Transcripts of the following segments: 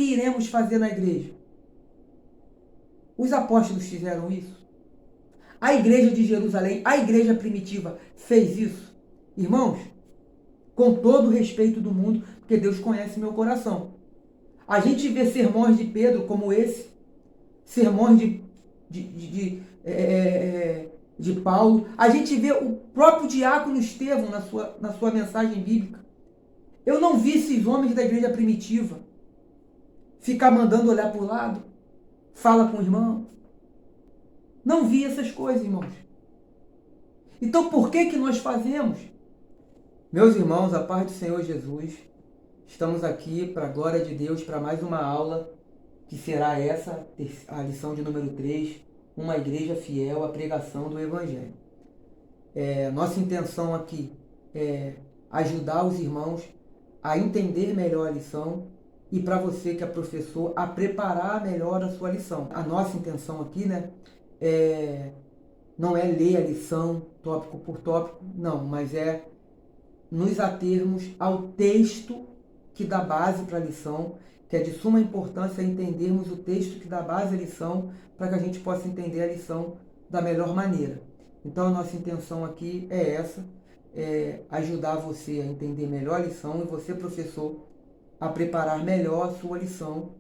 que iremos fazer na igreja? Os apóstolos fizeram isso? A igreja de Jerusalém, a igreja primitiva, fez isso? Irmãos, com todo o respeito do mundo, porque Deus conhece meu coração. A gente vê sermões de Pedro como esse, sermões de Paulo. A gente vê o próprio diácono Estevão na sua mensagem bíblica. Eu não vi esses homens da igreja primitiva ficar mandando olhar para o lado, fala com o irmão. Não vi essas coisas, irmãos. Então por que nós fazemos? Meus irmãos, a paz do Senhor Jesus, estamos aqui para a glória de Deus, para mais uma aula, que será essa, a lição de número 3, uma igreja fiel à pregação do Evangelho. Nossa intenção aqui é ajudar os irmãos a entender melhor a lição e para você que é professor, a preparar melhor a sua lição. A nossa intenção aqui, não é ler a lição tópico por tópico, não, mas é nos atermos ao texto que dá base para a lição, que é de suma importância entendermos o texto que dá base à lição, para que a gente possa entender a lição da melhor maneira. Então a nossa intenção aqui é essa, ajudar você a entender melhor a lição e você, professor, a preparar melhor a sua lição,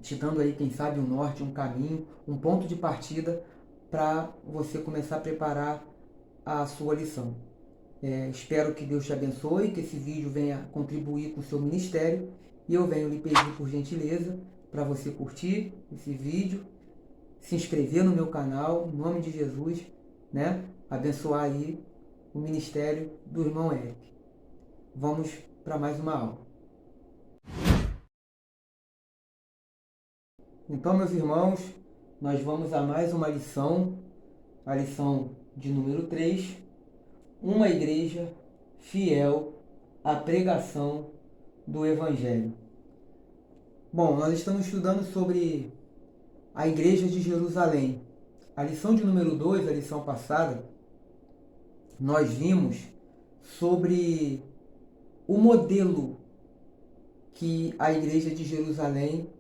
te dando aí, quem sabe, um norte, um caminho, um ponto de partida para você começar a preparar a sua lição. Espero que Deus te abençoe, que esse vídeo venha contribuir com o seu ministério e eu venho lhe pedir, por gentileza, para você curtir esse vídeo, se inscrever no meu canal, em nome de Jesus, abençoar aí o ministério do irmão Eric. Vamos para mais uma aula. Então, meus irmãos, nós vamos a mais uma lição, a lição de número 3, uma igreja fiel à pregação do Evangelho. Bom, nós estamos estudando sobre a igreja de Jerusalém. A lição de número 2, a lição passada, nós vimos sobre o modelo que a igreja de Jerusalém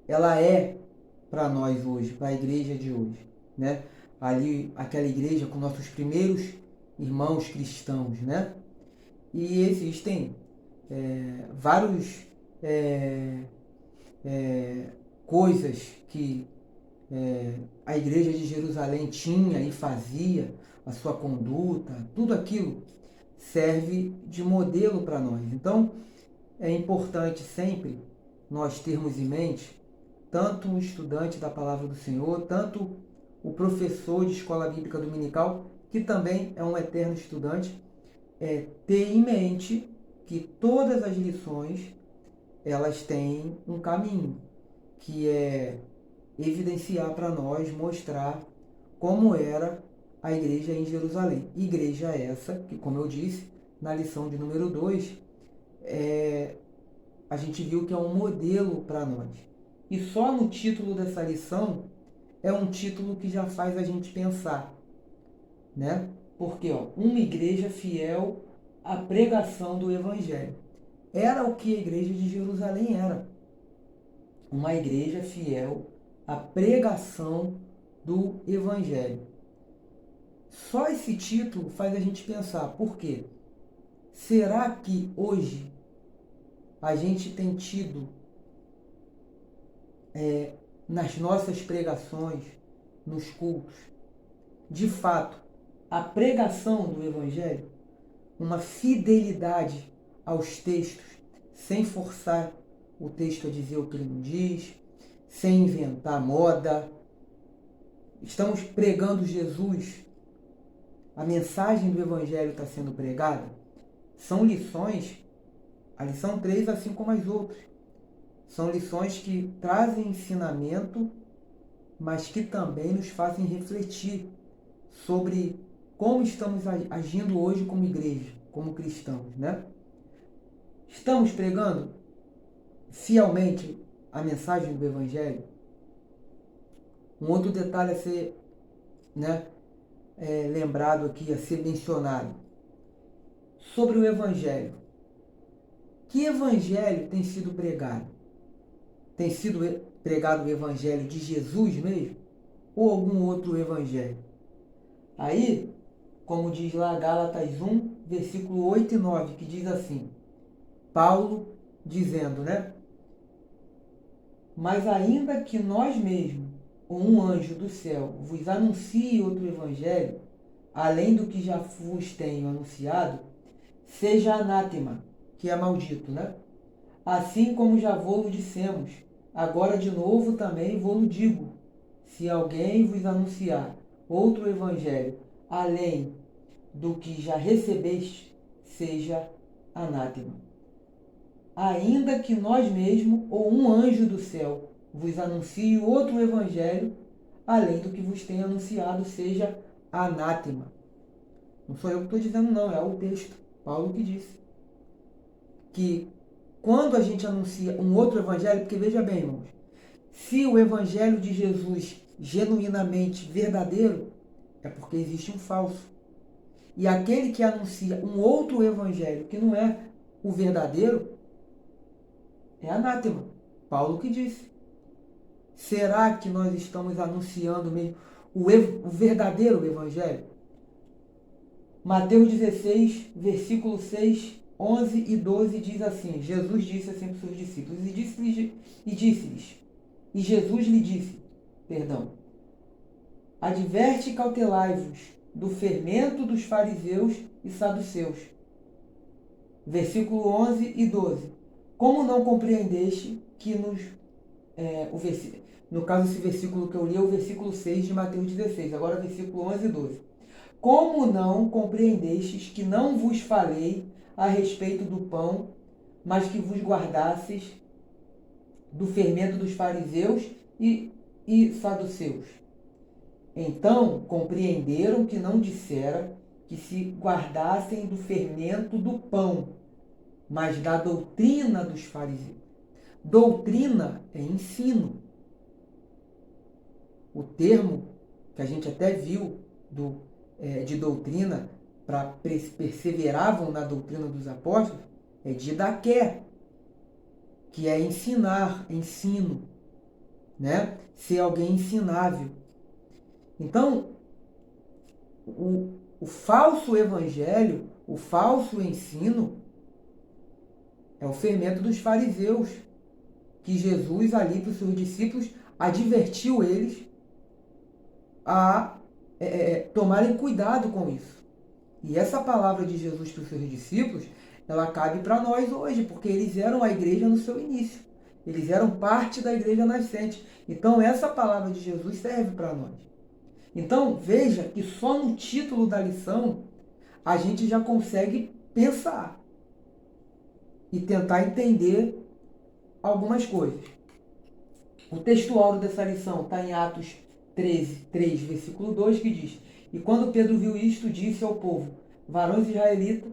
ela é para nós hoje, para a igreja de hoje, Ali, aquela igreja com nossos primeiros irmãos cristãos, E existem vários coisas que a igreja de Jerusalém tinha e fazia, a sua conduta, tudo aquilo serve de modelo para nós. Então, é importante sempre nós termos em mente, tanto o estudante da Palavra do Senhor, tanto o professor de escola bíblica dominical, que também é um eterno estudante, ter em mente que todas as lições elas têm um caminho, que é evidenciar para nós, mostrar como era a igreja em Jerusalém. Igreja essa, que como eu disse, na lição de número 2, a gente viu que é um modelo para nós. E só no título dessa lição, é um título que já faz a gente pensar, Porque, uma igreja fiel à pregação do Evangelho. Era o que a igreja de Jerusalém era. Uma igreja fiel à pregação do Evangelho. Só esse título faz a gente pensar, por quê? Será que hoje a gente tem tido nas nossas pregações, nos cultos, de fato, a pregação do Evangelho, uma fidelidade aos textos, sem forçar o texto a dizer o que ele não diz, sem inventar moda? Estamos pregando Jesus? A mensagem do Evangelho está sendo pregada? São lições, a lição 3, assim como as outras, são lições que trazem ensinamento, mas que também nos fazem refletir sobre como estamos agindo hoje como igreja, como cristãos, Estamos pregando fielmente a mensagem do Evangelho? Um outro detalhe a ser lembrado aqui, a ser mencionado, sobre o Evangelho. Que Evangelho tem sido pregado? tem sido pregado o evangelho de Jesus mesmo? Ou algum outro evangelho? Aí, como diz lá Gálatas 1, versículo 8 e 9, que diz assim, Paulo dizendo, né? Mas ainda que nós mesmos, ou um anjo do céu, vos anuncie outro evangelho, além do que já vos tenho anunciado, seja anátema, que é maldito, né? Assim como já vou-lo dissemos, agora de novo também vou-lo digo, se alguém vos anunciar outro evangelho, além do que já recebeste, seja anátema. Ainda que nós mesmos, ou um anjo do céu, vos anuncie outro evangelho, além do que vos tenha anunciado, seja anátema. Não sou eu que estou dizendo, não, é o texto. Paulo que disse. Que quando a gente anuncia um outro evangelho, porque veja bem, irmãos, se o evangelho de Jesus genuinamente verdadeiro, é porque existe um falso. E aquele que anuncia um outro evangelho que não é o verdadeiro, é anátema. Paulo que disse. Será que nós estamos anunciando mesmo o verdadeiro evangelho? Mateus 16, versículo 6, 11 e 12 diz assim, Jesus disse assim para os seus discípulos, e Jesus lhe disse, adverte e cautelai-vos do fermento dos fariseus e saduceus. Versículo 11 e 12. Como não compreendeste que no caso esse versículo que eu li é o versículo 6 de Mateus 16, agora versículo 11 e 12. Como não compreendestes que não vos falei a respeito do pão, mas que vos guardasseis do fermento dos fariseus e saduceus? Então compreenderam que não dissera que se guardassem do fermento do pão, mas da doutrina dos fariseus. Doutrina é ensino. O termo que a gente até viu de doutrina, para perseveravam na doutrina dos apóstolos, é didaqué, que é ensinar, ensino, né? Ser alguém ensinável. Então, o falso evangelho, o falso ensino, é o fermento dos fariseus, que Jesus ali para os seus discípulos advertiu eles a tomarem cuidado com isso. E essa palavra de Jesus para os seus discípulos, ela cabe para nós hoje, porque eles eram a igreja no seu início. Eles eram parte da igreja nascente. Então essa palavra de Jesus serve para nós. Então veja que só no título da lição a gente já consegue pensar e tentar entender algumas coisas. O texto áureo dessa lição está em Atos 13, 3, versículo 2, que diz: E quando Pedro viu isto, disse ao povo: Varões israelitas,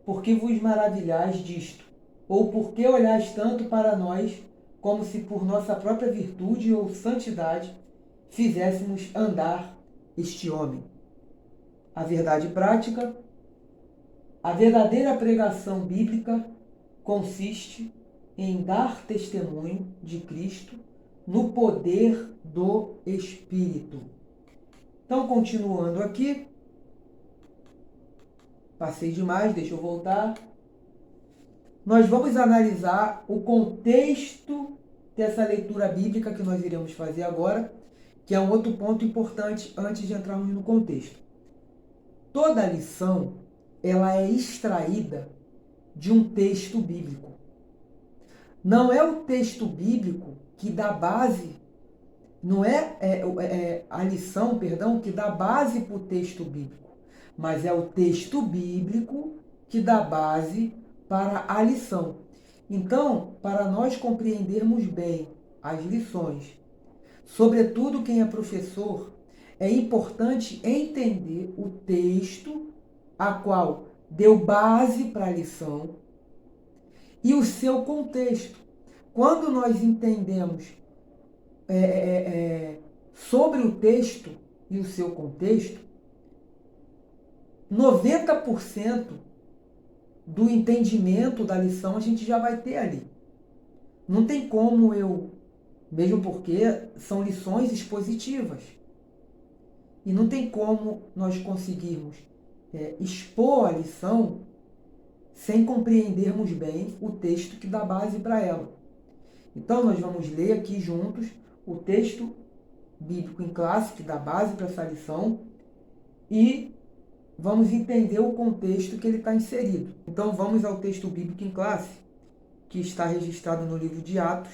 por que vos maravilhais disto? Ou por que olhais tanto para nós, como se por nossa própria virtude ou santidade fizéssemos andar este homem? A verdade prática, a verdadeira pregação bíblica consiste em dar testemunho de Cristo no poder do Espírito. Então, continuando aqui, passei demais, deixa eu voltar. Nós vamos analisar o contexto dessa leitura bíblica que nós iremos fazer agora, que é um outro ponto importante antes de entrarmos no contexto. Toda lição, ela é extraída de um texto bíblico. Não é o texto bíblico que dá base, não é a lição, que dá base para o texto bíblico, mas é o texto bíblico que dá base para a lição. Então, para nós compreendermos bem as lições, sobretudo quem é professor, é importante entender o texto a qual deu base para a lição e o seu contexto. Quando nós entendemos sobre o texto e o seu contexto, 90% do entendimento da lição a gente já vai ter ali. Não tem como mesmo porque são lições expositivas. E não tem como nós conseguirmos expor a lição sem compreendermos bem o texto que dá base para ela. Então, nós vamos ler aqui juntos o texto bíblico em classe, que dá base para essa lição, e vamos entender o contexto que ele está inserido. Então, vamos ao texto bíblico em classe, que está registrado no livro de Atos,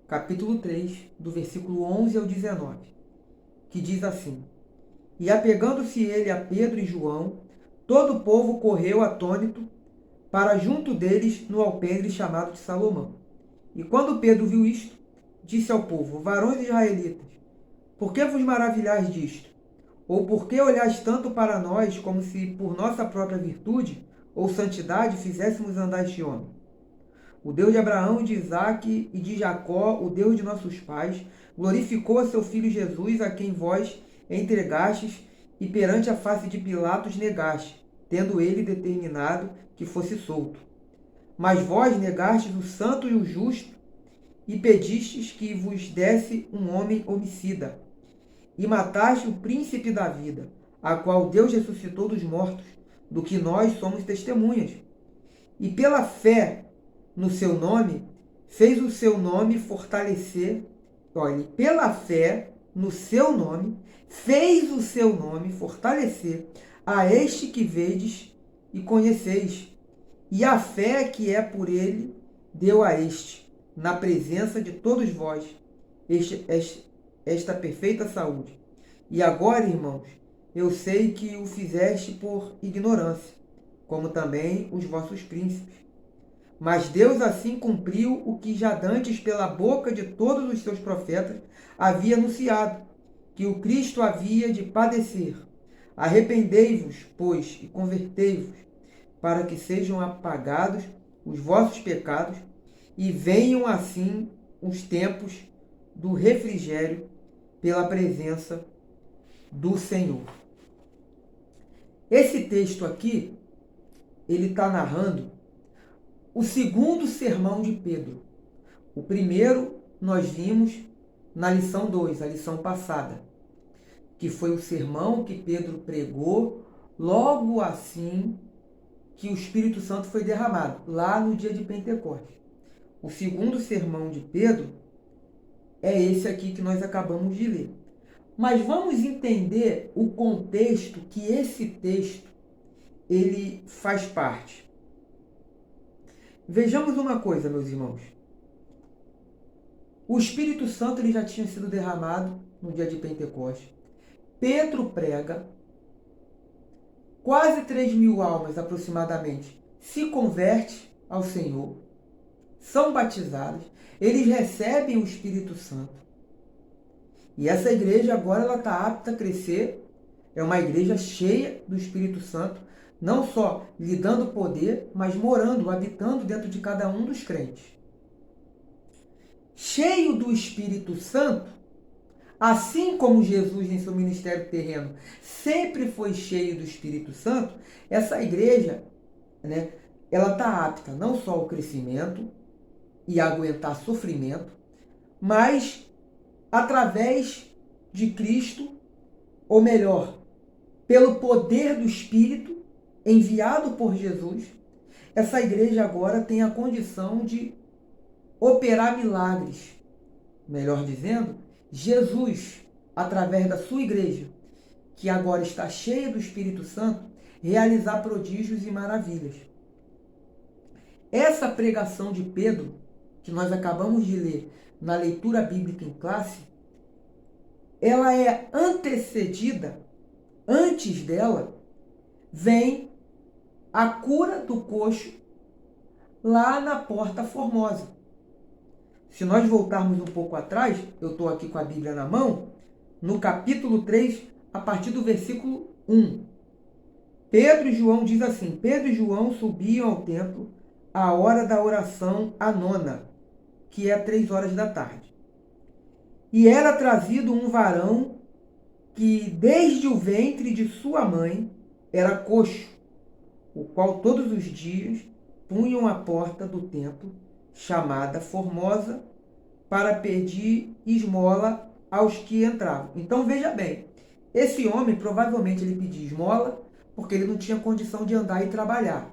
capítulo 3, do versículo 11 ao 19, que diz assim: E apegando-se ele a Pedro e João, todo o povo correu atônito para junto deles no alpendre chamado de Salomão. E quando Pedro viu isto, disse ao povo: Varões israelitas, por que vos maravilhais disto? Ou por que olhais tanto para nós, como se por nossa própria virtude ou santidade fizéssemos andar este homem? O Deus de Abraão, de Isaque e de Jacó, o Deus de nossos pais, glorificou a seu filho Jesus, a quem vós entregastes e perante a face de Pilatos negaste, tendo ele determinado que fosse solto. Mas vós negastes o santo e o justo e pedistes que vos desse um homem homicida. E mataste o príncipe da vida, a qual Deus ressuscitou dos mortos, do que nós somos testemunhas. E pela fé no seu nome, fez o seu nome fortalecer. Olha, pela fé no seu nome, fez o seu nome fortalecer a este que vedes e conheceis. E a fé que é por ele deu a este, na presença de todos vós, esta perfeita saúde. E agora, irmãos, eu sei que o fizeste por ignorância, como também os vossos príncipes. Mas Deus assim cumpriu o que já dantes pela boca de todos os seus profetas havia anunciado, que o Cristo havia de padecer. Arrependei-vos, pois, e convertei-vos, para que sejam apagados os vossos pecados e venham assim os tempos do refrigério pela presença do Senhor. Esse texto aqui, ele está narrando o segundo sermão de Pedro. O primeiro nós vimos na lição 2, a lição passada, que foi o sermão que Pedro pregou logo assim que o Espírito Santo foi derramado, lá no dia de Pentecostes. O segundo sermão de Pedro é esse aqui que nós acabamos de ler. Mas vamos entender o contexto que esse texto ele faz parte. Vejamos uma coisa, meus irmãos. O Espírito Santo ele já tinha sido derramado no dia de Pentecostes. Pedro prega, quase 3.000 almas aproximadamente se converte ao Senhor, são batizadas, eles recebem o Espírito Santo. E essa igreja agora ela está apta a crescer, é uma igreja cheia do Espírito Santo, não só lhe dando poder, mas morando, habitando dentro de cada um dos crentes. Cheio do Espírito Santo, assim como Jesus em seu ministério terreno sempre foi cheio do Espírito Santo, essa igreja, ela está apta não só ao crescimento e a aguentar sofrimento, mas através de Cristo, ou melhor, pelo poder do Espírito enviado por Jesus, essa igreja agora tem a condição de operar milagres. Melhor dizendo, Jesus, através da sua igreja, que agora está cheia do Espírito Santo, realizar prodígios e maravilhas. Essa pregação de Pedro, que nós acabamos de ler na leitura bíblica em classe, ela é antecedida, antes dela, vem a cura do coxo lá na Porta Formosa. Se nós voltarmos um pouco atrás, eu estou aqui com a Bíblia na mão, no capítulo 3, a partir do versículo 1. Pedro e João diz assim: Pedro e João subiam ao templo à hora da oração a nona, que é 3 horas da tarde. E era trazido um varão que desde o ventre de sua mãe era coxo, o qual todos os dias punham à porta do templo chamada Formosa, para pedir esmola aos que entravam. Então veja bem, esse homem provavelmente ele pedia esmola porque ele não tinha condição de andar e trabalhar.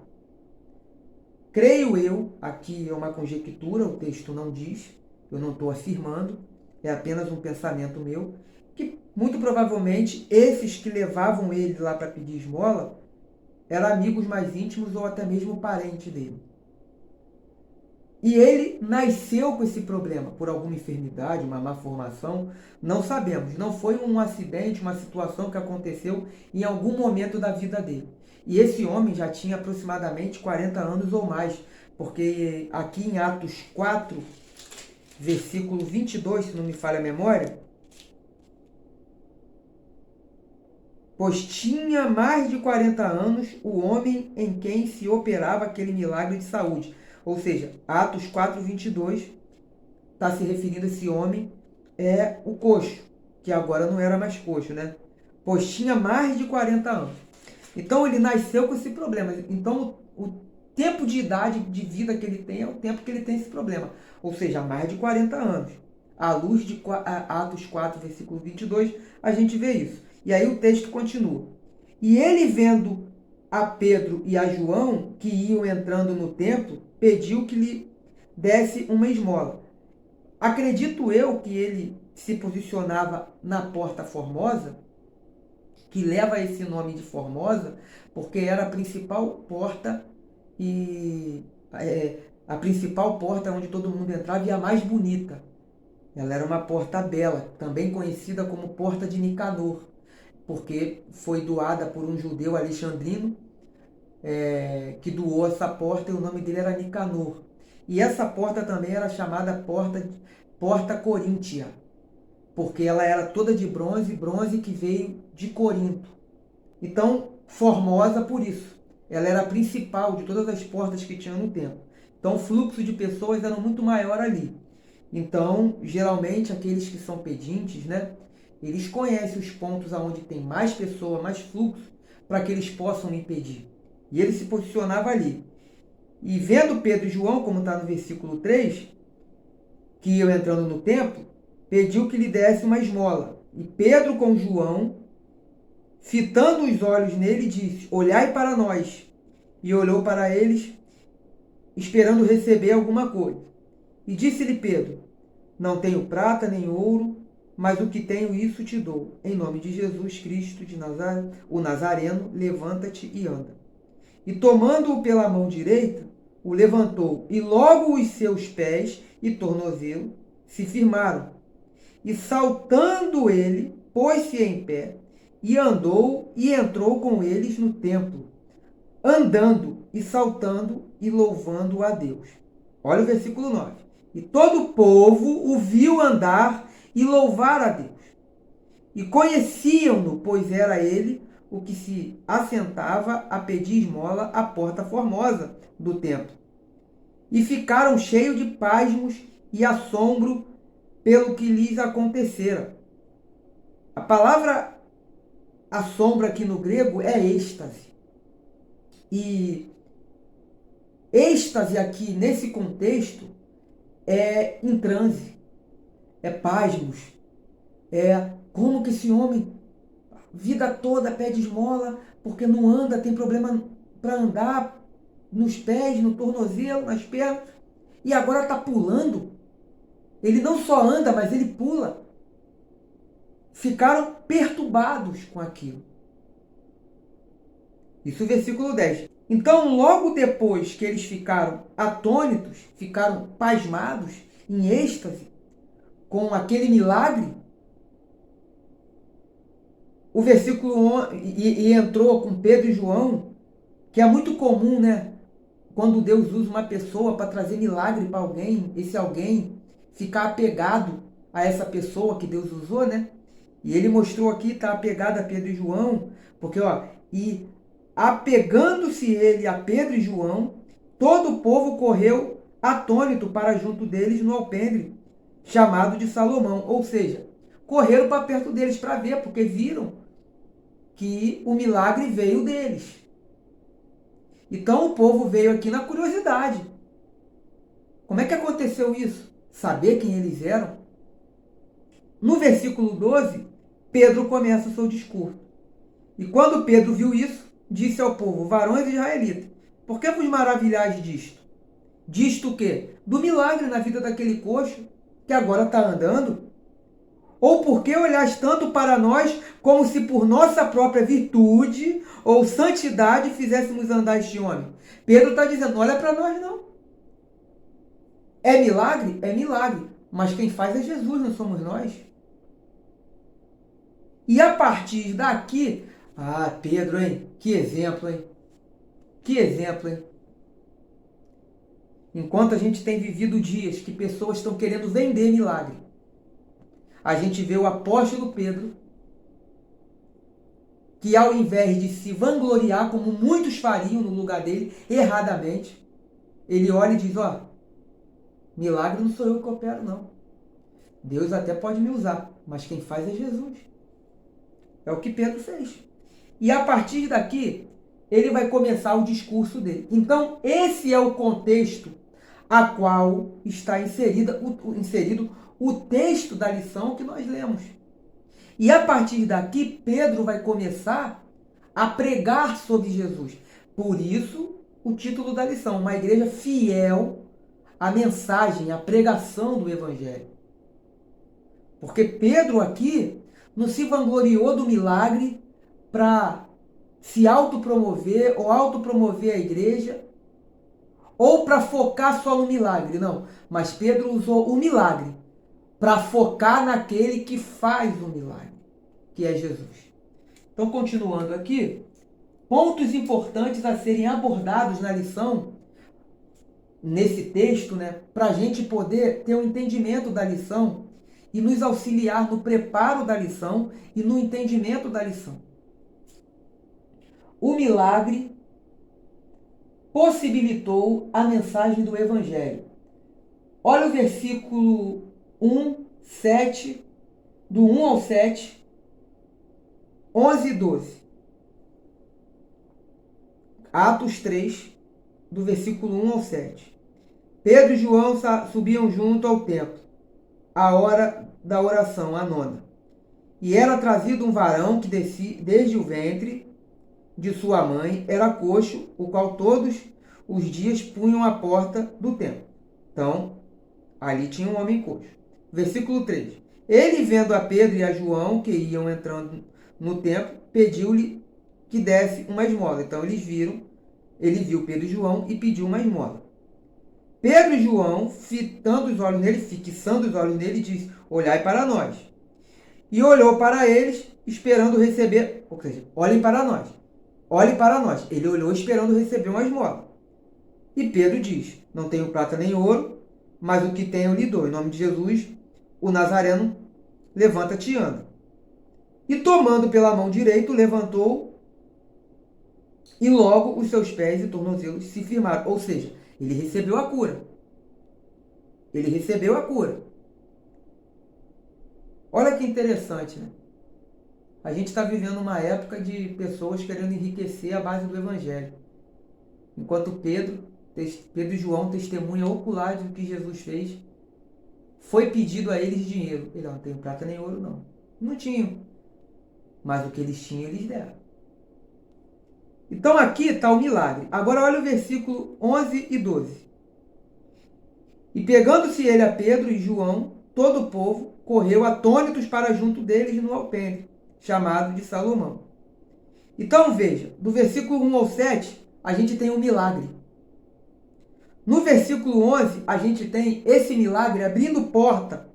Creio eu, aqui é uma conjectura, o texto não diz, eu não estou afirmando, é apenas um pensamento meu, que muito provavelmente esses que levavam ele lá para pedir esmola eram amigos mais íntimos ou até mesmo parente dele. E ele nasceu com esse problema, por alguma enfermidade, uma má formação, não sabemos. Não foi um acidente, uma situação que aconteceu em algum momento da vida dele. E esse homem já tinha aproximadamente 40 anos ou mais, porque aqui em Atos 4, versículo 22, se não me falha a memória, pois tinha mais de 40 anos o homem em quem se operava aquele milagre de saúde. Ou seja, Atos 4, 22 está se referindo a esse homem, é o coxo, que agora não era mais coxo, né? Pois tinha mais de 40 anos. Então ele nasceu com esse problema. Então o tempo de idade de vida que ele tem é o tempo que ele tem esse problema. Ou seja, mais de 40 anos. À luz de Atos 4, versículo 22, a gente vê isso. E aí o texto continua. E ele vendo a Pedro e a João, que iam entrando no templo, pediu que lhe desse uma esmola. Acredito eu que ele se posicionava na Porta Formosa, que leva esse nome de Formosa, porque era a principal porta e a principal porta onde todo mundo entrava e a mais bonita. Ela era uma porta bela, também conhecida como Porta de Nicanor, porque foi doada por um judeu alexandrino que doou essa porta e o nome dele era Nicanor. E essa porta também era chamada Porta Coríntia, porque ela era toda de bronze, bronze que veio de Corinto. Então, Formosa por isso. Ela era a principal de todas as portas que tinha no templo. Então, o fluxo de pessoas era muito maior ali. Então, geralmente, aqueles que são pedintes, né, eles conhecem os pontos aonde tem mais pessoa, mais fluxo, para que eles possam impedir. E ele se posicionava ali. E vendo Pedro e João, como está no versículo 3, que iam entrando no templo, pediu que lhe desse uma esmola. E Pedro com João, fitando os olhos nele, disse: olhai para nós. E olhou para eles, esperando receber alguma coisa. E disse-lhe Pedro: não tenho prata nem ouro, mas o que tenho, isso te dou. Em nome de Jesus Cristo de Nazaré, o Nazareno, levanta-te e anda. E tomando-o pela mão direita, o levantou, e logo os seus pés e tornozelo se firmaram. E saltando ele, pôs-se em pé, e andou e entrou com eles no templo, andando e saltando e louvando a Deus. Olha o versículo 9. E todo o povo o viu andar e louvar a Deus. E conheciam-no, pois era ele o que se assentava a pedir esmola à porta formosa do templo. E ficaram cheios de pasmos e assombro pelo que lhes acontecera. A palavra assombro aqui no grego é êxtase. E êxtase aqui, nesse contexto, é em transe, é pasmos, é como que esse homem, vida toda pede esmola, porque não anda, tem problema para andar, nos pés, no tornozelo, nas pernas, e agora está pulando. Ele não só anda, mas ele pula. Ficaram perturbados com aquilo. Isso é o versículo 10. Então, logo depois que eles ficaram atônitos, ficaram pasmados, em êxtase, com aquele milagre, o versículo e entrou com Pedro e João, que é muito comum, né? Quando Deus usa uma pessoa para trazer milagre para alguém, esse alguém ficar apegado a essa pessoa que Deus usou, né? E ele mostrou aqui, está apegado a Pedro e João, porque, ó, e apegando-se ele a Pedro e João, todo o povo correu atônito para junto deles no alpendre, chamado de Salomão. Ou seja, correram para perto deles para ver, porque viram que o milagre veio deles. Então o povo veio aqui na curiosidade. Como é que aconteceu isso? Saber quem eles eram? No versículo 12, Pedro começa o seu discurso. E quando Pedro viu isso, disse ao povo: varões israelitas, por que vos maravilhais disto? Disto o quê? Do milagre na vida daquele coxo, que agora está andando? Ou por que olhais tanto para nós, como se por nossa própria virtude ou santidade fizéssemos andar este homem? Pedro está dizendo: olha para nós não. É milagre? É milagre. Mas quem faz é Jesus, não somos nós. E a partir daqui, Pedro, hein? Que exemplo, hein? Que exemplo, hein? Enquanto a gente tem vivido dias que pessoas estão querendo vender milagre, a gente vê o apóstolo Pedro, que ao invés de se vangloriar, como muitos fariam no lugar dele, erradamente, ele olha e diz: milagre não sou eu que opero, não. Deus até pode me usar, mas quem faz é Jesus. É o que Pedro fez. E a partir daqui, ele vai começar o discurso dele. Então, esse é o contexto a qual está inserido o texto da lição que nós lemos. E a partir daqui, Pedro vai começar a pregar sobre Jesus. Por isso, o título da lição: uma igreja fiel à mensagem, à pregação do Evangelho. Porque Pedro aqui não se vangloriou do milagre para se autopromover ou autopromover a igreja, ou para focar só no milagre, não. Mas Pedro usou o milagre para focar naquele que faz o milagre, que é Jesus. Então, continuando aqui, pontos importantes a serem abordados na lição, nesse texto, né, para a gente poder ter um entendimento da lição e nos auxiliar no preparo da lição e no entendimento da lição. O milagre possibilitou a mensagem do Evangelho. Olha o versículo 1, 7, do 1 ao 7, 11 e 12. Atos 3, do versículo 1 ao 7. Pedro e João subiam junto ao templo, à hora da oração, a nona. E era trazido um varão que descia desde o ventre de sua mãe, era coxo, o qual todos os dias punham à porta do templo. Então, ali tinha um homem coxo. Versículo 3. Ele, vendo a Pedro e a João, que iam entrando no templo, pediu-lhe que desse uma esmola. Então, ele viu Pedro e João e pediu uma esmola. Pedro e João, fixando os olhos nele, disse: olhai para nós. E olhou para eles, esperando receber, ou seja, olhem para nós. Olhe para nós. Ele olhou esperando receber uma esmola. E Pedro diz: não tenho prata nem ouro, mas o que tenho eu lhe dou. Em nome de Jesus, o Nazareno, levanta-te e anda. E tomando pela mão direita, levantou, e logo os seus pés e tornozelos se firmaram. Ou seja, ele recebeu a cura. Ele recebeu a cura. Olha que interessante, né? A gente está vivendo uma época de pessoas querendo enriquecer a base do Evangelho. Enquanto Pedro e João testemunham ocular do que Jesus fez, foi pedido a eles dinheiro. Ele não tem prata nem ouro, não. Não tinham. Mas o que eles tinham, eles deram. Então aqui está o milagre. Agora olha o versículo 11 e 12. E pegando-se ele a Pedro e João, todo o povo correu atônitos para junto deles no alpendre, chamado de Salomão. Então veja, do versículo 1 ao 7, a gente tem um milagre. No versículo 11, a gente tem esse milagre abrindo porta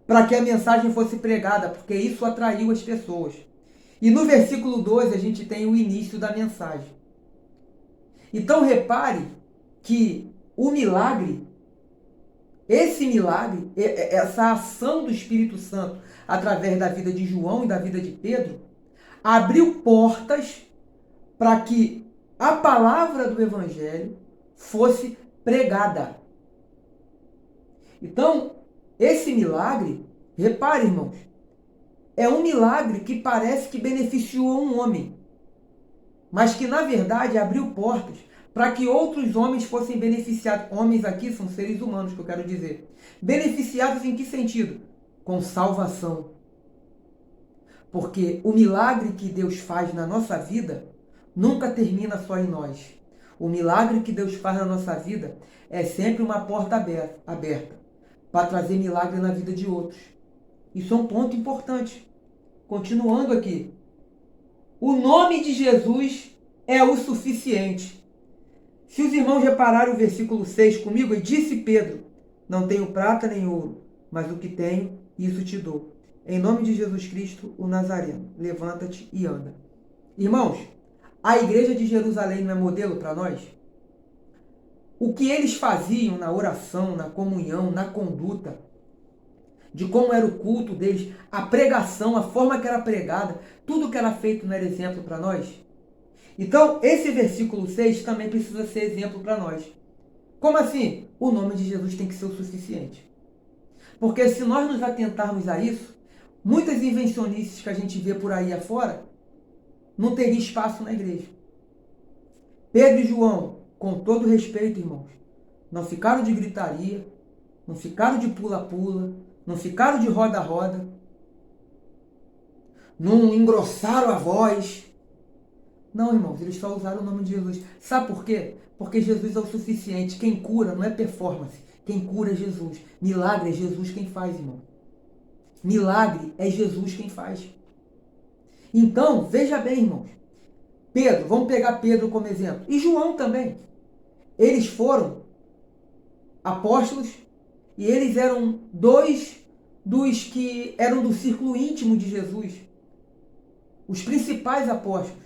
para que a mensagem fosse pregada, porque isso atraiu as pessoas. E no versículo 12, a gente tem o início da mensagem. Então repare que o milagre, esse milagre, essa ação do Espírito Santo através da vida de João e da vida de Pedro, abriu portas para que a palavra do Evangelho fosse pregada. Então, esse milagre, repare, irmãos, é um milagre que parece que beneficiou um homem, mas que, na verdade, abriu portas para que outros homens fossem beneficiados. Homens aqui são seres humanos, que eu quero dizer. Beneficiados em que sentido? Com salvação. Porque o milagre que Deus faz na nossa vida nunca termina só em nós. O milagre que Deus faz na nossa vida é sempre uma porta aberta para trazer milagre na vida de outros. Isso é um ponto importante. Continuando aqui. O nome de Jesus é o suficiente. Se os irmãos repararem o versículo 6 comigo, e disse Pedro, não tenho prata nem ouro, mas o que tenho, isso te dou. Em nome de Jesus Cristo, o Nazareno, levanta-te e anda. Irmãos, a igreja de Jerusalém não é modelo para nós? O que eles faziam na oração, na comunhão, na conduta, de como era o culto deles, a pregação, a forma que era pregada, tudo que era feito não era exemplo para nós? Então, esse versículo 6 também precisa ser exemplo para nós. Como assim? O nome de Jesus tem que ser o suficiente. Porque se nós nos atentarmos a isso, muitas invencionices que a gente vê por aí afora, não teria espaço na igreja. Pedro e João, com todo respeito, irmãos, não ficaram de gritaria, não ficaram de pula-pula, não ficaram de roda-roda, não engrossaram a voz. Não, irmãos, eles só usaram o nome de Jesus. Sabe por quê? Porque Jesus é o suficiente. Quem cura não é performance. Quem cura é Jesus. Milagre é Jesus quem faz, irmão. Milagre é Jesus quem faz. Então, veja bem, irmãos. Pedro, vamos pegar Pedro como exemplo. E João também. Eles foram apóstolos e eles eram dois dos que eram do círculo íntimo de Jesus. Os principais apóstolos.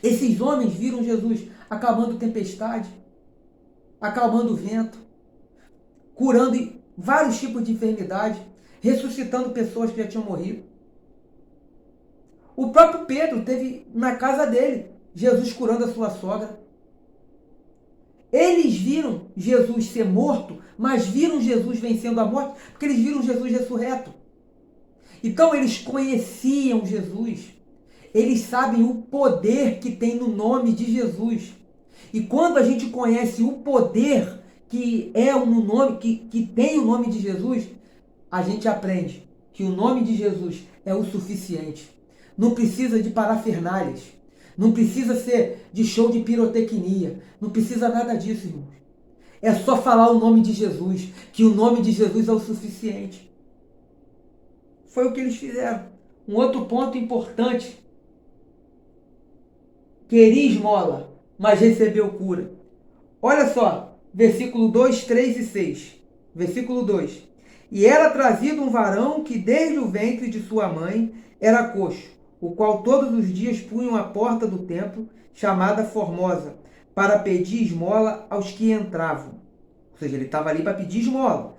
Esses homens viram Jesus acalmando tempestade, acalmando o vento, curando vários tipos de enfermidade, ressuscitando pessoas que já tinham morrido. O próprio Pedro teve na casa dele Jesus curando a sua sogra. Eles viram Jesus ser morto, mas viram Jesus vencendo a morte, porque eles viram Jesus ressurreto. Então eles conheciam Jesus. Eles sabem o poder que tem no nome de Jesus. E quando a gente conhece o poder que é no nome, que tem o nome de Jesus, a gente aprende que o nome de Jesus é o suficiente. Não precisa de parafernálias. Não precisa ser de show de pirotecnia. Não precisa nada disso, irmãos. É só falar o nome de Jesus, que o nome de Jesus é o suficiente. Foi o que eles fizeram. Um outro ponto importante. Queria esmola, mas recebeu cura. Olha só, versículo 2, 3 e 6. Versículo 2. E era trazido um varão que desde o ventre de sua mãe era coxo, o qual todos os dias punham à porta do templo, chamada Formosa, para pedir esmola aos que entravam. Ou seja, ele estava ali para pedir esmola.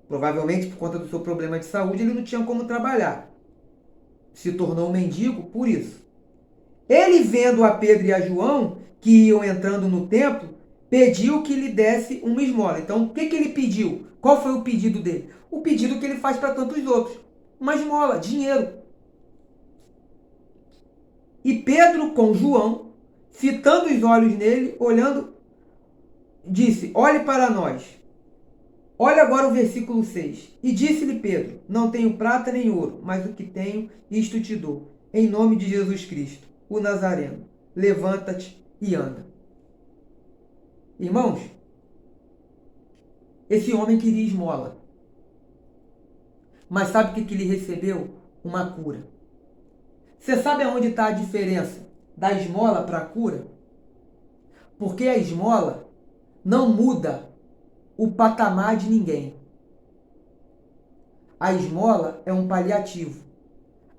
Provavelmente, por conta do seu problema de saúde, ele não tinha como trabalhar. Se tornou um mendigo por isso. Ele, vendo a Pedro e a João, que iam entrando no templo, pediu que lhe desse uma esmola. Então, o que ele pediu? Qual foi o pedido dele? O pedido que ele faz para tantos outros. Uma esmola, dinheiro. E Pedro, com João, fitando os olhos nele, olhando, disse, olhe para nós. Olha agora o versículo 6. E disse-lhe Pedro, não tenho prata nem ouro, mas o que tenho, isto te dou. Em nome de Jesus Cristo, o Nazareno, levanta-te e anda. Irmãos, esse homem queria esmola. Mas sabe o que ele recebeu? Uma cura. Você sabe aonde está a diferença da esmola para a cura? Porque a esmola não muda o patamar de ninguém. A esmola é um paliativo,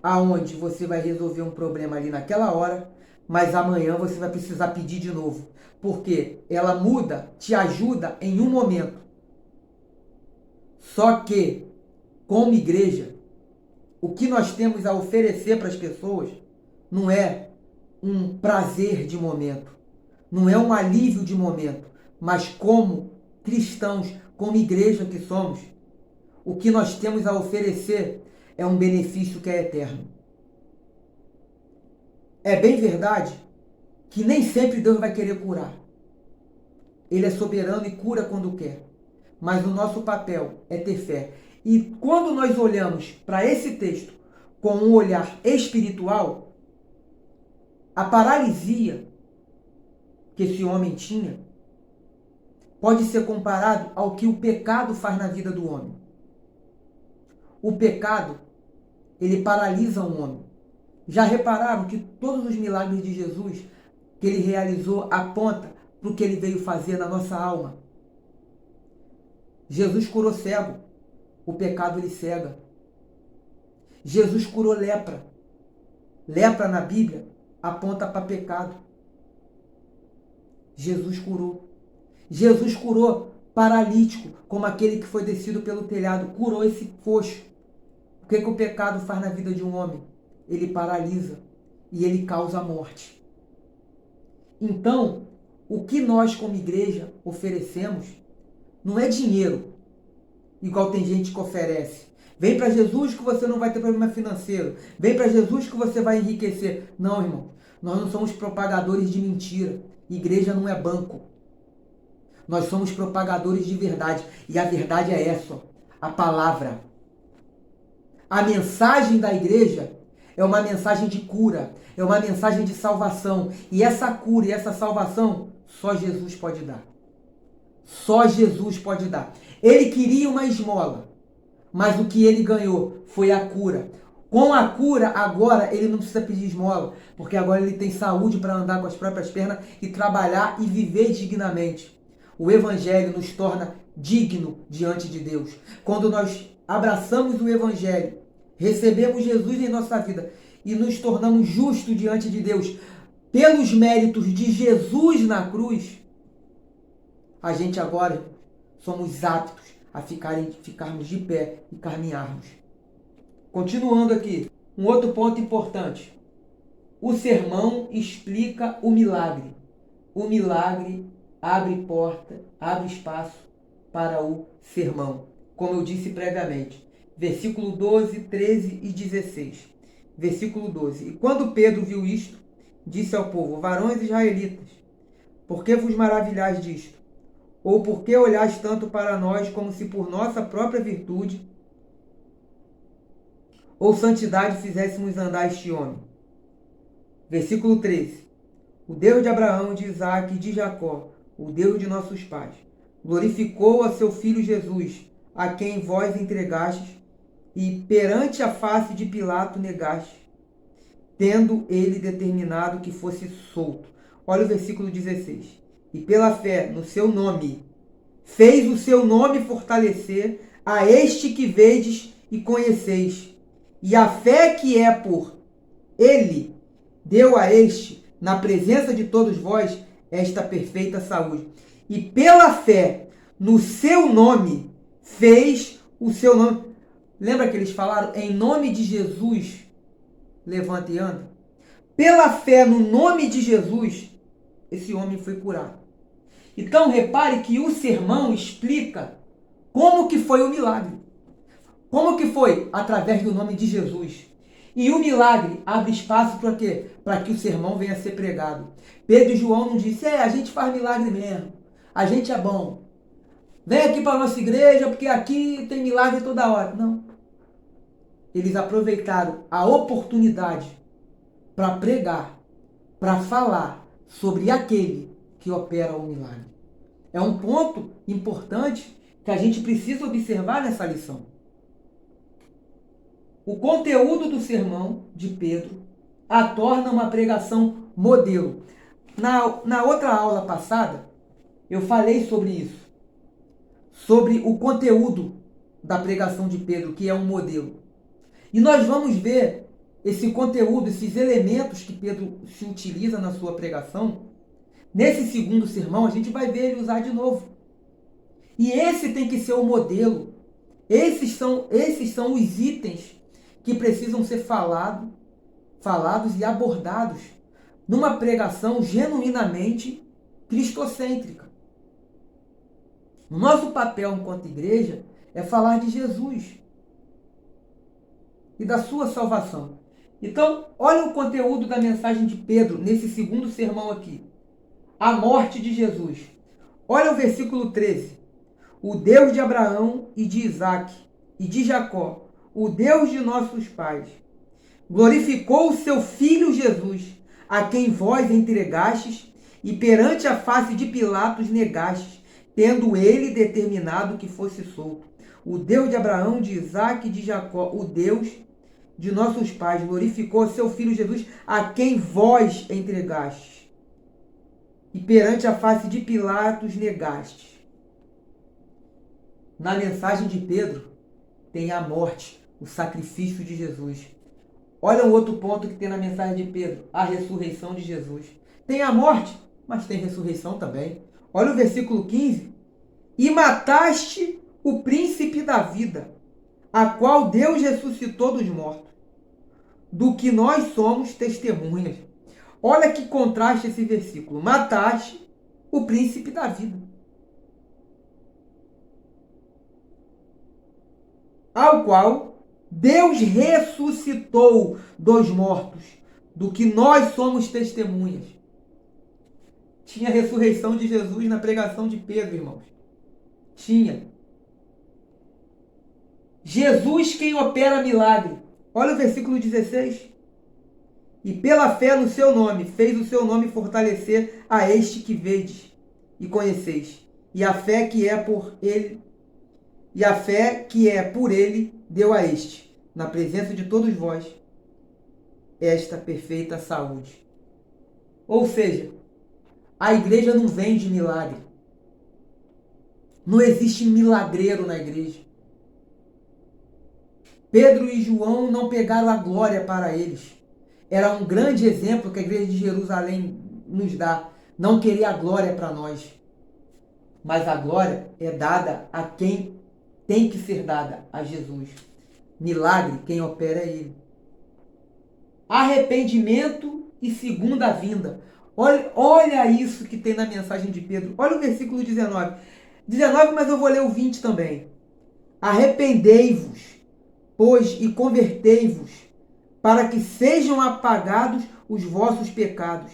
aonde você vai resolver um problema ali naquela hora, mas amanhã você vai precisar pedir de novo, porque ela muda, te ajuda em um momento. Só que, como igreja, o que nós temos a oferecer para as pessoas não é um prazer de momento, não é um alívio de momento, mas como cristãos, como igreja que somos, o que nós temos a oferecer é um benefício que é eterno. É bem verdade que nem sempre Deus vai querer curar. Ele é soberano e cura quando quer. Mas o nosso papel é ter fé. E quando nós olhamos para esse texto com um olhar espiritual, a paralisia que esse homem tinha pode ser comparado ao que o pecado faz na vida do homem. O pecado, ele paralisa um homem. Já repararam que todos os milagres de Jesus que ele realizou aponta para o que ele veio fazer na nossa alma? Jesus curou cego, o pecado ele cega. Jesus curou lepra. Lepra na Bíblia aponta para pecado. Jesus curou. Jesus curou paralítico, como aquele que foi descido pelo telhado. Curou esse coxo. O que o pecado faz na vida de um homem? Ele paralisa e ele causa a morte. Então, o que nós como igreja oferecemos não é dinheiro, igual tem gente que oferece. Vem para Jesus que você não vai ter problema financeiro. Vem para Jesus que você vai enriquecer. Não, irmão. Nós não somos propagadores de mentira. Igreja não é banco. Nós somos propagadores de verdade. E a verdade é essa, ó, a palavra. A mensagem da igreja é uma mensagem de cura. É uma mensagem de salvação. E essa cura e essa salvação só Jesus pode dar. Só Jesus pode dar. Ele queria uma esmola, mas o que ele ganhou foi a cura. Com a cura, agora ele não precisa pedir esmola, porque agora ele tem saúde para andar com as próprias pernas e trabalhar e viver dignamente. O Evangelho nos torna digno diante de Deus. Quando nós abraçamos o Evangelho, recebemos Jesus em nossa vida e nos tornamos justos diante de Deus pelos méritos de Jesus na cruz, a gente agora somos aptos a ficarmos de pé e caminharmos. Continuando aqui, um outro ponto importante. O sermão explica o milagre. O milagre abre porta, abre espaço para o sermão, como eu disse previamente. Versículo 12, 13 e 16. Versículo 12. E quando Pedro viu isto, disse ao povo: varões israelitas, por que vos maravilhais disto? Ou por que olhais tanto para nós como se por nossa própria virtude ou santidade fizéssemos andar este homem? Versículo 13. O Deus de Abraão, de Isaque e de Jacó, o Deus de nossos pais, glorificou a seu Filho Jesus, a quem vós entregastes e perante a face de Pilato negastes, tendo ele determinado que fosse solto. Olha o versículo 16. E pela fé no seu nome, fez o seu nome fortalecer a este que vedes e conheceis. E a fé que é por ele, deu a este, na presença de todos vós, esta perfeita saúde. E pela fé no seu nome, fez o seu nome. Lembra que eles falaram, em nome de Jesus, levanta e anda? Pela fé no nome de Jesus, esse homem foi curado. Então repare que o sermão explica como que foi o milagre. Como que foi? Através do nome de Jesus. E o milagre abre espaço para quê? Para que o sermão venha a ser pregado. Pedro e João não disse, a gente faz milagre mesmo. A gente é bom. Vem aqui para a nossa igreja, porque aqui tem milagre toda hora. Não. Eles aproveitaram a oportunidade para pregar, para falar sobre aquele que opera o milagre. É um ponto importante que a gente precisa observar nessa lição. O conteúdo do sermão de Pedro a torna uma pregação modelo. Na outra aula passada, eu falei sobre isso. Sobre o conteúdo da pregação de Pedro, que é um modelo. E nós vamos ver esse conteúdo, esses elementos que Pedro se utiliza na sua pregação. Nesse segundo sermão, a gente vai ver ele usar de novo. E esse tem que ser o modelo. Esses são os itens que precisam ser falados e abordados numa pregação genuinamente cristocêntrica. Nosso papel enquanto igreja é falar de Jesus e da sua salvação. Então, olha o conteúdo da mensagem de Pedro nesse segundo sermão aqui. A morte de Jesus. Olha o versículo 13. O Deus de Abraão e de Isaque e de Jacó, o Deus de nossos pais, glorificou o seu Filho Jesus, a quem vós entregastes e perante a face de Pilatos negastes, tendo ele determinado que fosse solto. O Deus de Abraão, de Isaque e de Jacó, o Deus de nossos pais, glorificou o seu Filho Jesus, a quem vós entregastes e perante a face de Pilatos negastes. Na mensagem de Pedro tem a morte, o sacrifício de Jesus. Olha um outro ponto que tem na mensagem de Pedro, a ressurreição de Jesus. Tem a morte, mas tem ressurreição também. Olha o versículo 15. E mataste o príncipe da vida, a qual Deus ressuscitou dos mortos, do que nós somos testemunhas. Olha que contraste esse versículo. Mataste o príncipe da vida, ao qual Deus ressuscitou dos mortos, do que nós somos testemunhas. Tinha a ressurreição de Jesus na pregação de Pedro, irmãos. Tinha. Jesus quem opera milagre. Olha o versículo 16. E pela fé no seu nome, fez o seu nome fortalecer a este que vedes e conheceis. E a fé que é por ele, e a fé que é por ele, deu a este, na presença de todos vós, esta perfeita saúde. Ou seja, a igreja não vende milagre. Não existe milagreiro na igreja. Pedro e João não pegaram a glória para eles. Era um grande exemplo que a igreja de Jerusalém nos dá. Não queria a glória para nós. Mas a glória é dada a quem tem que ser dada, a Jesus. Milagre, quem opera é ele. Arrependimento e segunda vinda. Olha isso que tem na mensagem de Pedro. Olha o versículo 19. 19, mas eu vou ler o 20 também. Arrependei-vos, pois, e convertei-vos, para que sejam apagados os vossos pecados,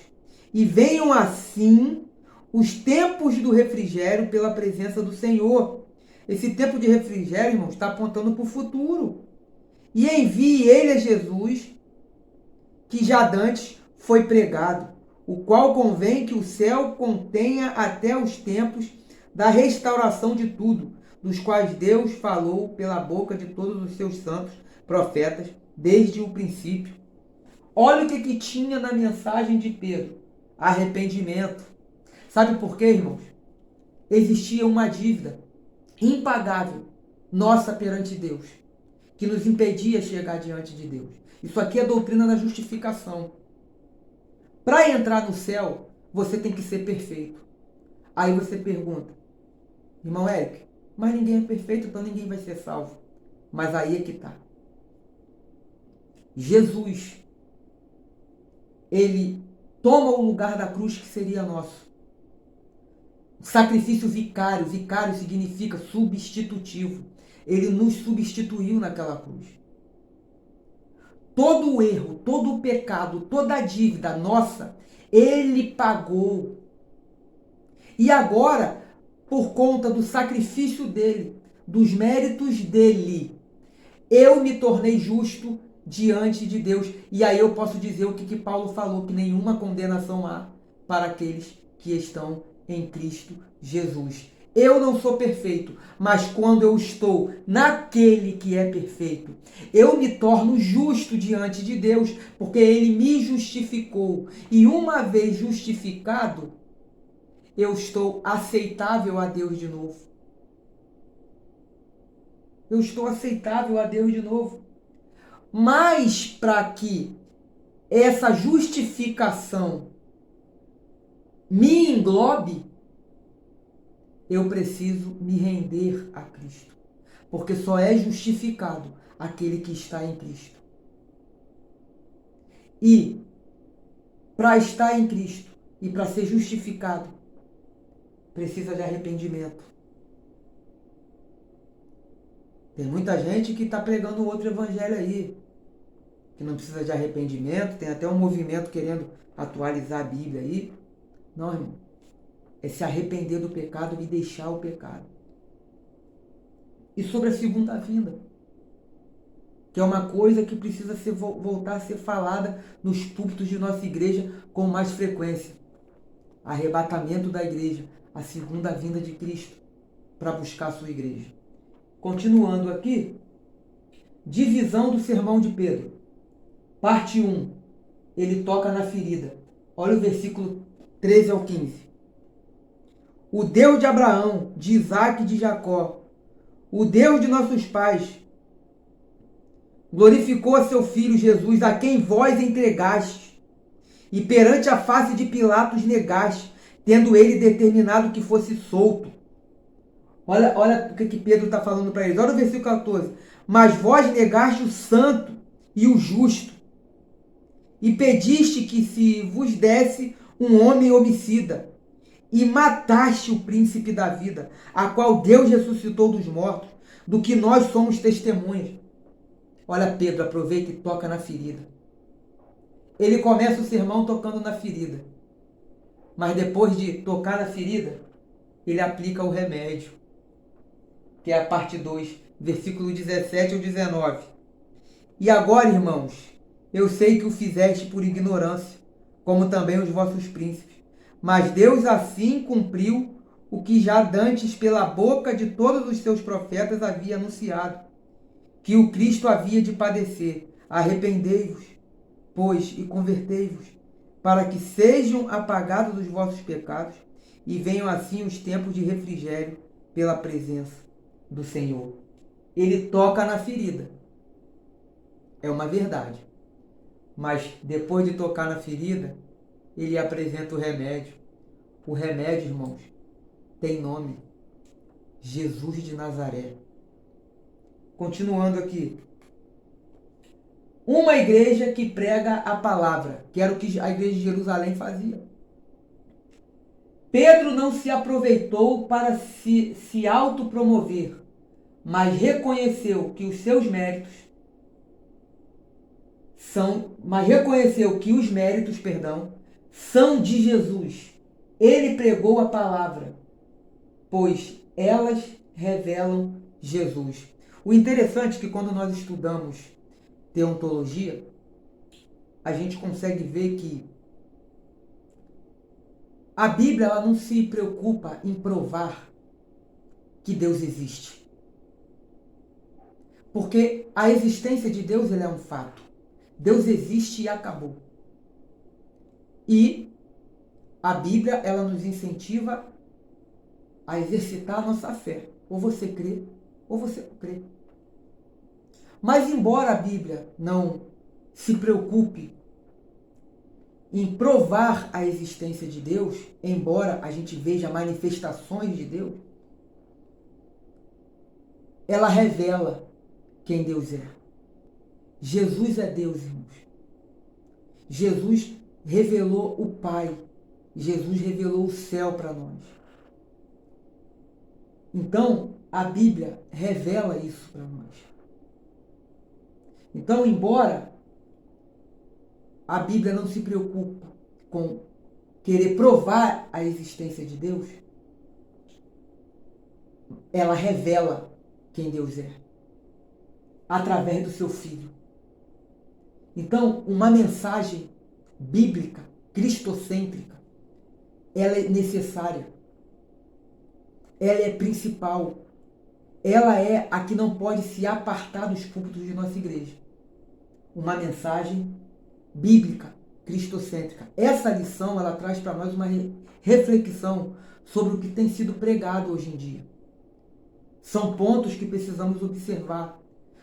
e venham assim os tempos do refrigério pela presença do Senhor. Esse tempo de refrigério, irmãos, está apontando para o futuro. E envie ele a Jesus, que já dantes foi pregado, o qual convém que o céu contenha até os tempos da restauração de tudo, dos quais Deus falou pela boca de todos os seus santos profetas, desde o princípio. Olha o que tinha na mensagem de Pedro: arrependimento. Sabe por quê, irmãos? Existia uma dívida impagável nossa perante Deus, que nos impedia de chegar diante de Deus. Isso aqui é a doutrina da justificação. Para entrar no céu, você tem que ser perfeito. Aí você pergunta, irmão Eric, mas ninguém é perfeito, então ninguém vai ser salvo. Mas aí é que está. Jesus, ele toma o lugar da cruz que seria nosso. Sacrifício vicário. Vicário significa substitutivo. Ele nos substituiu naquela cruz. Todo o erro, todo o pecado, toda a dívida nossa, ele pagou. E agora, por conta do sacrifício dele, dos méritos dele, eu me tornei justo diante de Deus. E aí eu posso dizer o que Paulo falou, que nenhuma condenação há para aqueles que estão em Cristo Jesus. Eu não sou perfeito, mas quando eu estou naquele que é perfeito, eu me torno justo diante de Deus, porque ele me justificou. E uma vez justificado, eu estou aceitável a Deus de novo. Eu estou aceitável a Deus de novo. Mas para que essa justificação me englobe, eu preciso me render a Cristo. Porque só é justificado aquele que está em Cristo. E para estar em Cristo e para ser justificado, precisa de arrependimento. Tem muita gente que está pregando outro evangelho aí, que não precisa de arrependimento, tem até um movimento querendo atualizar a Bíblia aí. Não, irmão. É se arrepender do pecado e deixar o pecado. E sobre a segunda vinda, que é uma coisa que precisa voltar a ser falada nos púlpitos de nossa igreja com mais frequência. Arrebatamento da igreja, a segunda vinda de Cristo para buscar a sua igreja. Continuando aqui, divisão do sermão de Pedro. Parte 1, ele toca na ferida. Olha o versículo 13 ao 15. O Deus de Abraão, de Isaque e de Jacó, o Deus de nossos pais, glorificou a seu Filho Jesus, a quem vós entregastes, e perante a face de Pilatos negaste, tendo ele determinado que fosse solto. Olha o que Pedro está falando para eles. Olha o versículo 14. Mas vós negaste o santo e o justo, e pediste que se vos desse um homem homicida, e mataste o príncipe da vida, a qual Deus ressuscitou dos mortos, do que nós somos testemunhas. Olha, Pedro, aproveita e toca na ferida. Ele começa o sermão tocando na ferida. Mas depois de tocar na ferida, ele aplica o remédio. Que é a parte 2, versículo 17 ao 19. E agora, irmãos, eu sei que o fizeste por ignorância, como também os vossos príncipes. Mas Deus assim cumpriu o que já dantes pela boca de todos os seus profetas havia anunciado, que o Cristo havia de padecer. Arrependei-vos, pois, e convertei-vos, para que sejam apagados os vossos pecados, e venham assim os tempos de refrigério pela presença do Senhor. Ele toca na ferida. É uma verdade. Mas depois de tocar na ferida, ele apresenta o remédio. O remédio, irmãos, tem nome. Jesus de Nazaré. Continuando aqui. Uma igreja que prega a palavra, que era o que a igreja de Jerusalém fazia. Pedro não se aproveitou para se autopromover, mas reconheceu que os seus méritos são de Jesus. Ele pregou a palavra, pois elas revelam Jesus. O interessante é que quando nós estudamos teontologia, a gente consegue ver que a Bíblia ela não se preocupa em provar que Deus existe. Porque a existência de Deus ele é um fato. Deus existe e acabou. E a Bíblia ela nos incentiva a exercitar a nossa fé. Ou você crê, ou você não crê. Mas embora a Bíblia não se preocupe em provar a existência de Deus, embora a gente veja manifestações de Deus, ela revela quem Deus é. Jesus é Deus, irmãos. Jesus revelou o Pai. Jesus revelou o céu para nós. Então, a Bíblia revela isso para nós. Então, embora a Bíblia não se preocupa com querer provar a existência de Deus, ela revela quem Deus é, através do seu Filho. Então, uma mensagem bíblica, cristocêntrica, ela é necessária, ela é principal, ela é a que não pode se apartar dos púlpitos de nossa igreja. Uma mensagem bíblica, cristocêntrica. Essa lição, ela traz para nós uma reflexão sobre o que tem sido pregado hoje em dia. São pontos que precisamos observar.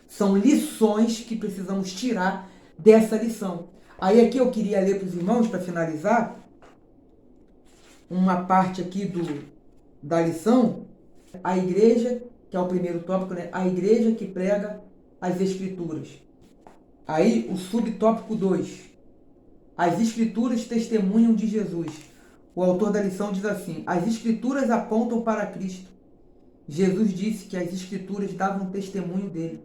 São lições que precisamos tirar dessa lição. Aí aqui eu queria ler para os irmãos, para finalizar, uma parte aqui da lição. A igreja, que é o primeiro tópico, né? A igreja que prega as Escrituras. Aí o subtópico 2. As Escrituras testemunham de Jesus. O autor da lição diz assim: as Escrituras apontam para Cristo. Jesus disse que as Escrituras davam testemunho dele,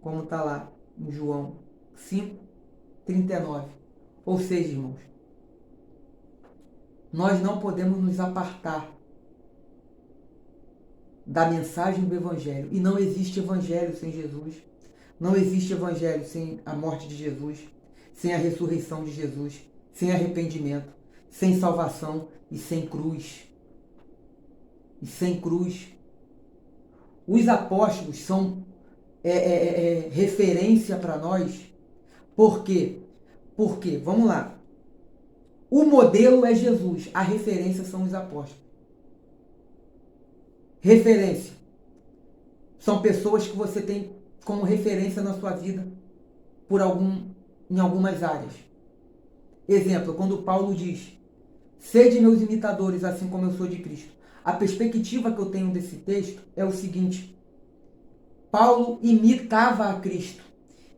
como está lá em João 5, 39. Ou seja, irmãos, nós não podemos nos apartar da mensagem do Evangelho. E não existe Evangelho sem Jesus. Não existe Evangelho sem a morte de Jesus, sem a ressurreição de Jesus, sem arrependimento, sem salvação e sem cruz. E sem cruz. Os apóstolos são referência para nós. Por quê? Porque, vamos lá, o modelo é Jesus, a referência são os apóstolos. Referência. São pessoas que você tem como referência na sua vida em algumas áreas. Exemplo, quando Paulo diz, sede meus imitadores, assim como eu sou de Cristo. A perspectiva que eu tenho desse texto é o seguinte, Paulo imitava a Cristo.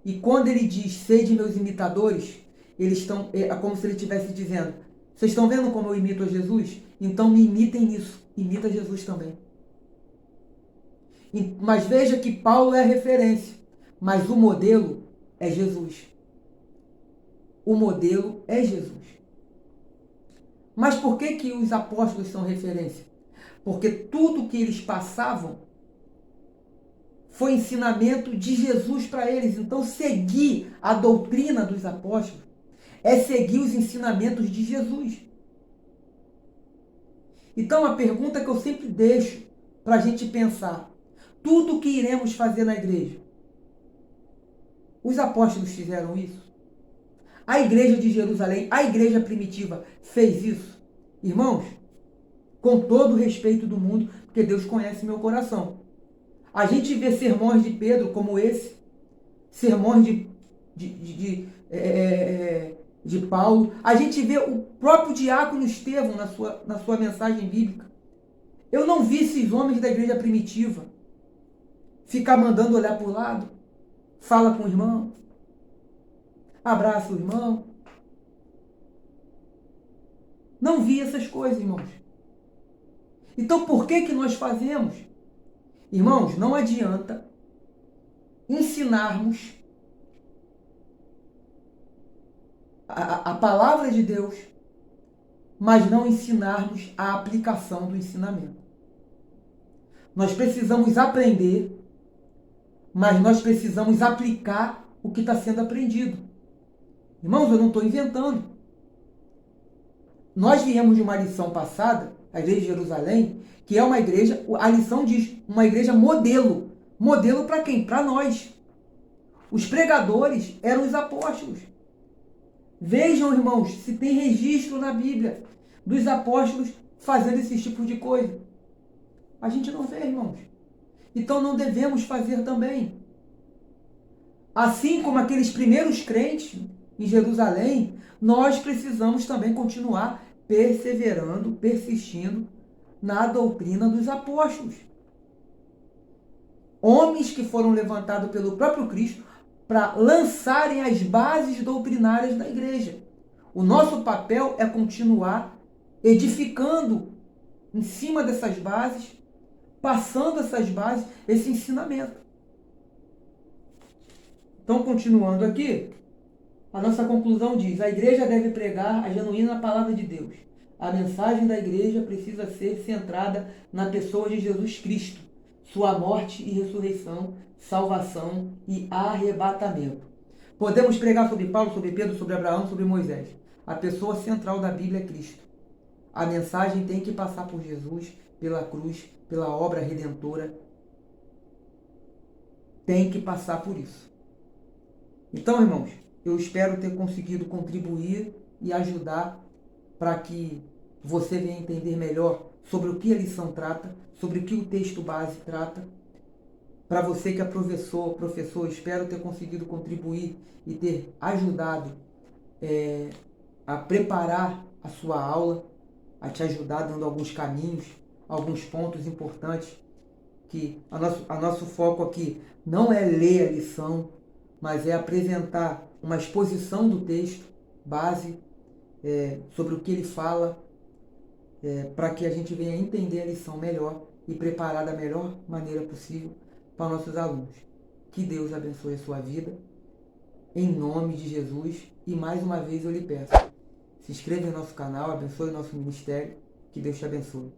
E quando ele diz, sede meus imitadores, é como se ele estivesse dizendo, vocês estão vendo como eu imito a Jesus? Então me imitem nisso, imita Jesus também. Mas veja que Paulo é a referência, mas o modelo é Jesus. O modelo é Jesus. Mas por que os apóstolos são referência? Porque tudo que eles passavam foi ensinamento de Jesus para eles. Então, seguir a doutrina dos apóstolos é seguir os ensinamentos de Jesus. Então, a pergunta que eu sempre deixo para a gente pensar, tudo que iremos fazer na igreja, os apóstolos fizeram isso? A igreja de Jerusalém, a igreja primitiva, fez isso? Irmãos, com todo o respeito do mundo, porque Deus conhece meu coração. A gente vê sermões de Pedro como esse, sermões de Paulo. A gente vê o próprio diácono Estevão na sua mensagem bíblica. Eu não vi esses homens da igreja primitiva ficar mandando olhar para o lado, fala com o irmão, abraça o irmão. Não vi essas coisas, irmãos. Então por que nós fazemos? Irmãos, não adianta ensinarmos a palavra de Deus, mas não ensinarmos a aplicação do ensinamento. Nós precisamos aprender, mas nós precisamos aplicar o que está sendo aprendido. Irmãos, eu não estou inventando. Nós viemos de uma lição passada, a igreja de Jerusalém, que é uma igreja, a lição diz, uma igreja modelo. Modelo para quem? Para nós. Os pregadores eram os apóstolos. Vejam, irmãos, se tem registro na Bíblia dos apóstolos fazendo esse tipo de coisa. A gente não vê, irmãos. Então não devemos fazer também. Assim como aqueles primeiros crentes em Jerusalém, nós precisamos também continuar perseverando, persistindo na doutrina dos apóstolos. Homens que foram levantados pelo próprio Cristo para lançarem as bases doutrinárias da igreja. O nosso papel é continuar edificando em cima dessas bases, passando essas bases, esse ensinamento. Então, continuando aqui, a nossa conclusão diz, a igreja deve pregar a genuína palavra de Deus. A mensagem da igreja precisa ser centrada na pessoa de Jesus Cristo, sua morte e ressurreição, salvação e arrebatamento. Podemos pregar sobre Paulo, sobre Pedro, sobre Abraão, sobre Moisés. A pessoa central da Bíblia é Cristo. A mensagem tem que passar por Jesus, pela cruz, pela obra redentora. Tem que passar por isso. Então, irmãos, eu espero ter conseguido contribuir e ajudar para que você venha entender melhor sobre o que a lição trata, sobre o que o texto base trata. Para você que é professor, espero ter conseguido contribuir e ter ajudado a preparar a sua aula, a te ajudar dando alguns caminhos, alguns pontos importantes, que a nosso foco aqui não é ler a lição, mas é apresentar uma exposição do texto, base, sobre o que ele fala, para que a gente venha entender a lição melhor e preparar da melhor maneira possível para nossos alunos. Que Deus abençoe a sua vida, em nome de Jesus. E mais uma vez eu lhe peço, se inscreva em nosso canal, abençoe o nosso ministério, que Deus te abençoe.